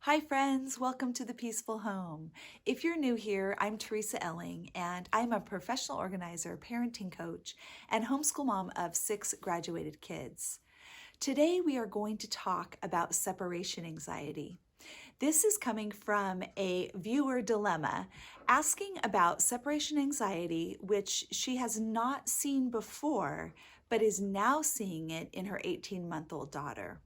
Hi friends, welcome to the Peaceful Home. If you're new here, I'm Teresa Elling and I'm a professional organizer, parenting coach, and homeschool mom of 6 graduated kids. Today we are going to talk about separation anxiety. This is coming from a viewer dilemma asking about separation anxiety, which she has not seen before, but is now seeing it in her 18-month-old daughter.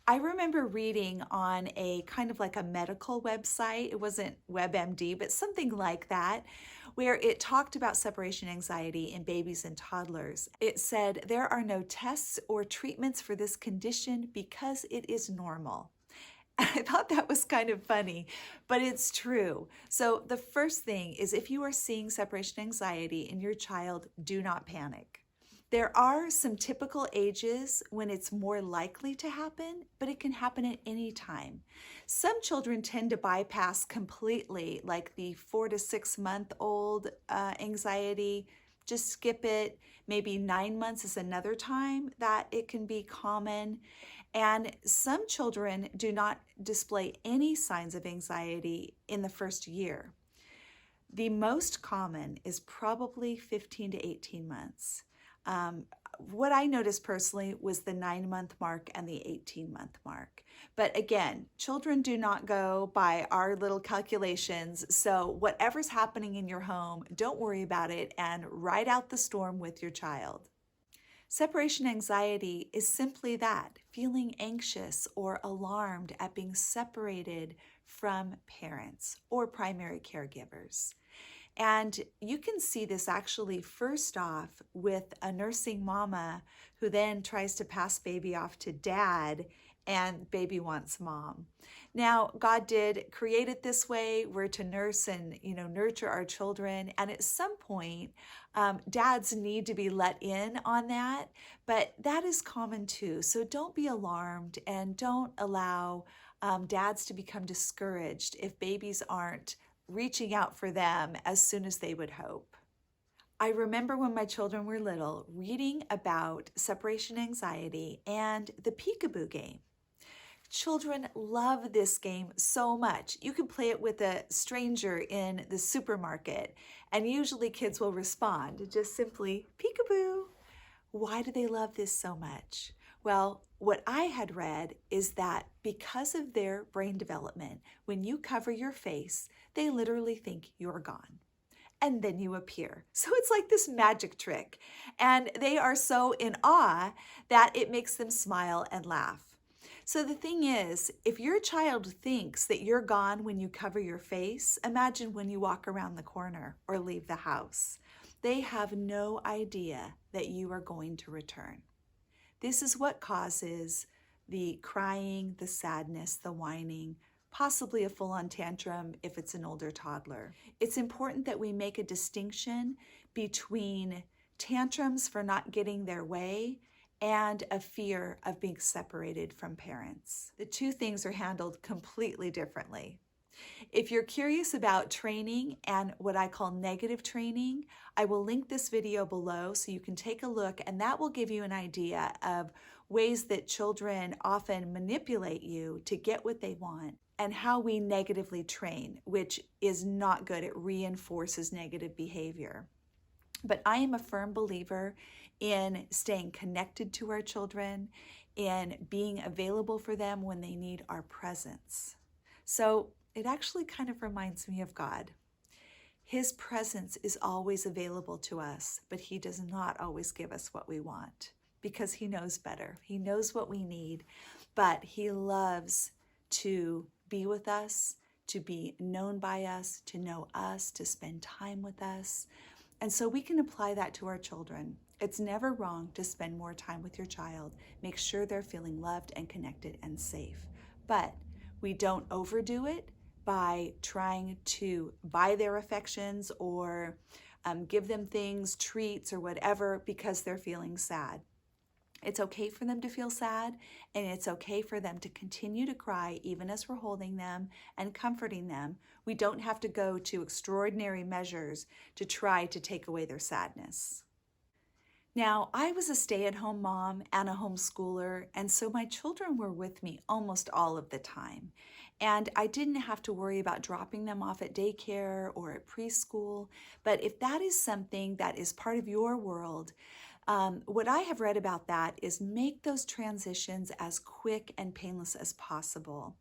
I remember reading on a kind of like a medical website, it wasn't WebMD, but something like that, where it talked about separation anxiety in babies and toddlers. It said there are no tests or treatments for this condition because it is normal. I thought that was kind of funny, but it's true. So the first thing is if you are seeing separation anxiety in your child, do not panic. There are some typical ages when it's more likely to happen, but it can happen at any time. Some children tend to bypass completely, like the 4 to 6 month old anxiety. Just skip it. Maybe 9 months is another time that it can be common. And some children do not display any signs of anxiety in the first year. The most common is probably 15 to 18 months. What I noticed personally was the 9-month mark and the 18-month mark. But again, children do not go by our little calculations. So whatever's happening in your home, don't worry about it and ride out the storm with your child. Separation anxiety is simply that, feeling anxious or alarmed at being separated from parents or primary caregivers. And you can see this actually first off with a nursing mama who then tries to pass baby off to dad and baby wants mom. Now, God did create it this way. We're to nurse and, nurture our children. And at some point, dads need to be let in on that, but that is common too. So don't be alarmed and don't allow dads to become discouraged if babies aren't reaching out for them as soon as they would hope. I remember when my children were little reading about separation anxiety and the peekaboo game. Children love this game so much. You can play it with a stranger in the supermarket, and usually kids will respond just simply, peekaboo. Why do they love this so much? Well, what I had read is that because of their brain development, when you cover your face, they literally think you're gone. And then you appear. So it's like this magic trick. And they are so in awe that it makes them smile and laugh. So the thing is, if your child thinks that you're gone when you cover your face, imagine when you walk around the corner or leave the house. They have no idea that you are going to return. This is what causes the crying, the sadness, the whining, possibly a full-on tantrum if it's an older toddler. It's important that we make a distinction between tantrums for not getting their way and a fear of being separated from parents. The two things are handled completely differently. If you're curious about training and what I call negative training, I will link this video below so you can take a look, and that will give you an idea of ways that children often manipulate you to get what they want and how we negatively train, which is not good. It reinforces negative behavior. But I am a firm believer in staying connected to our children, in being available for them when they need our presence. So it actually kind of reminds me of God. His presence is always available to us, but he does not always give us what we want because he knows better. He knows what we need, but he loves to be with us, to be known by us, to know us, to spend time with us. And so we can apply that to our children. It's never wrong to spend more time with your child. Make sure they're feeling loved and connected and safe. But we don't overdo it by trying to buy their affections or give them things, treats or whatever because they're feeling sad. It's okay for them to feel sad, and it's okay for them to continue to cry even as we're holding them and comforting them. We don't have to go to extraordinary measures to try to take away their sadness. Now, I was a stay-at-home mom and a homeschooler, and so my children were with me almost all of the time. And I didn't have to worry about dropping them off at daycare or at preschool. But if that is something that is part of your world, what I have read about that is make those transitions as quick and painless as possible.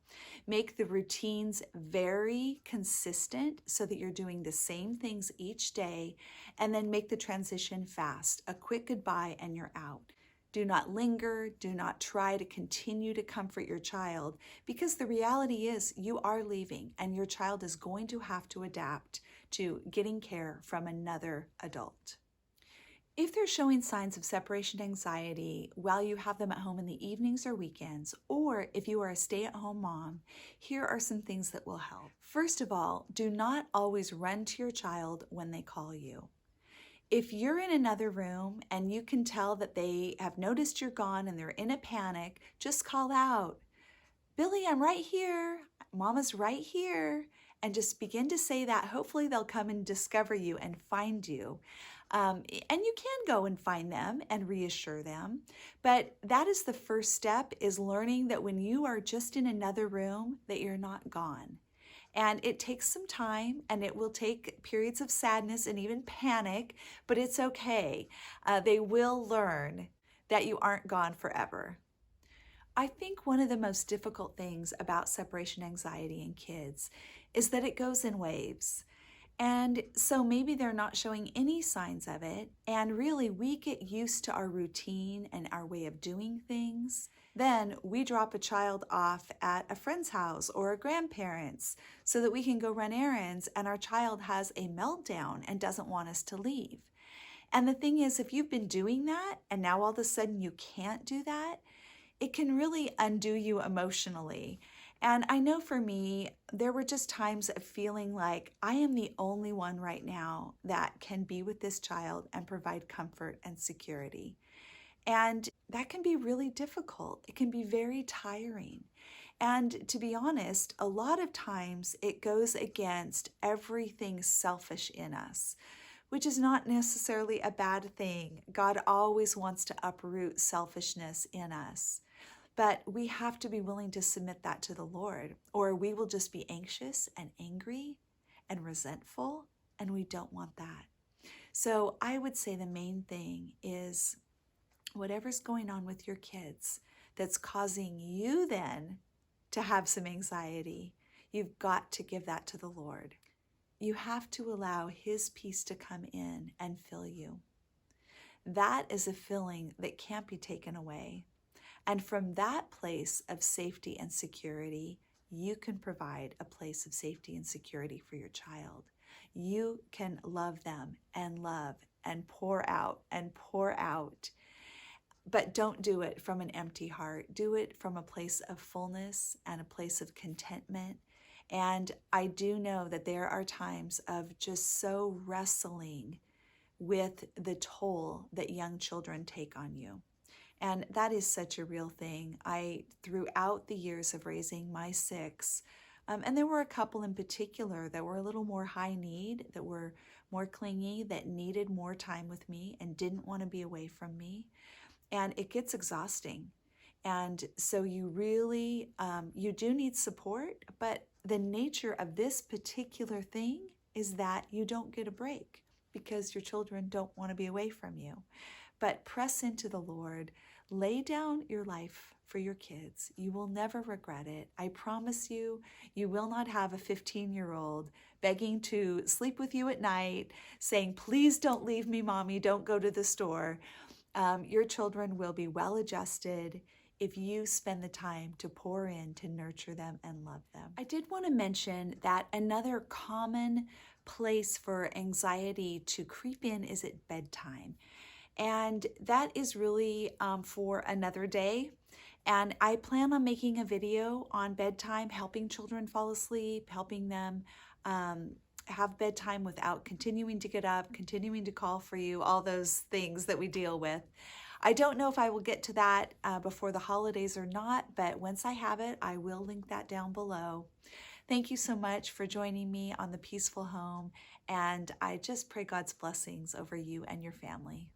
Make the routines very consistent so that you're doing the same things each day, and then make the transition fast. A quick goodbye and you're out. Do not linger. Do not try to continue to comfort your child, because the reality is you are leaving and your child is going to have to adapt to getting care from another adult. If they're showing signs of separation anxiety while you have them at home in the evenings or weekends, or if you are a stay-at-home mom, here are some things that will help. First of all, do not always run to your child when they call you. If you're in another room and you can tell that they have noticed you're gone and they're in a panic, just call out, "Billy, I'm right here. Mama's right here." And just begin to say that. Hopefully they'll come and discover you and find you. And you can go and find them and reassure them. But that is the first step, is learning that when you are just in another room, that you're not gone. And it takes some time, and it will take periods of sadness and even panic, but it's okay. They will learn that you aren't gone forever. I think one of the most difficult things about separation anxiety in kids is that it goes in waves. And so maybe they're not showing any signs of it, and really we get used to our routine and our way of doing things. Then we drop a child off at a friend's house or a grandparent's so that we can go run errands, and our child has a meltdown and doesn't want us to leave. And the thing is, if you've been doing that and now all of a sudden you can't do that, it can really undo you emotionally. And I know for me, there were just times of feeling like I am the only one right now that can be with this child and provide comfort and security. And that can be really difficult. It can be very tiring. And to be honest, a lot of times it goes against everything selfish in us, which is not necessarily a bad thing. God always wants to uproot selfishness in us. But we have to be willing to submit that to the Lord, or we will just be anxious and angry and resentful, and we don't want that. So I would say the main thing is whatever's going on with your kids that's causing you then to have some anxiety, you've got to give that to the Lord. You have to allow His peace to come in and fill you. That is a filling that can't be taken away. And from that place of safety and security, you can provide a place of safety and security for your child. You can love them and love and pour out and pour out. But don't do it from an empty heart. Do it from a place of fullness and a place of contentment. And I do know that there are times of just so wrestling with the toll that young children take on you. And that is such a real thing. Throughout the years of raising my 6, and there were a couple in particular that were a little more high need, that were more clingy, that needed more time with me and didn't want to be away from me. And it gets exhausting. And so you really, you do need support, but the nature of this particular thing is that you don't get a break because your children don't want to be away from you. But press into the Lord. Lay down your life for your kids. You will never regret it. I promise you, you will not have a 15-year-old begging to sleep with you at night, saying, "Please don't leave me, Mommy, don't go to the store." Your children will be well adjusted if you spend the time to pour in, to nurture them and love them. I did want to mention that another common place for anxiety to creep in is at bedtime. And that is really for another day. And I plan on making a video on bedtime, helping children fall asleep, helping them have bedtime without continuing to get up, continuing to call for you, all those things that we deal with. I don't know if I will get to that before the holidays or not, but once I have it, I will link that down below. Thank you so much for joining me on The Peaceful Home, and I just pray God's blessings over you and your family.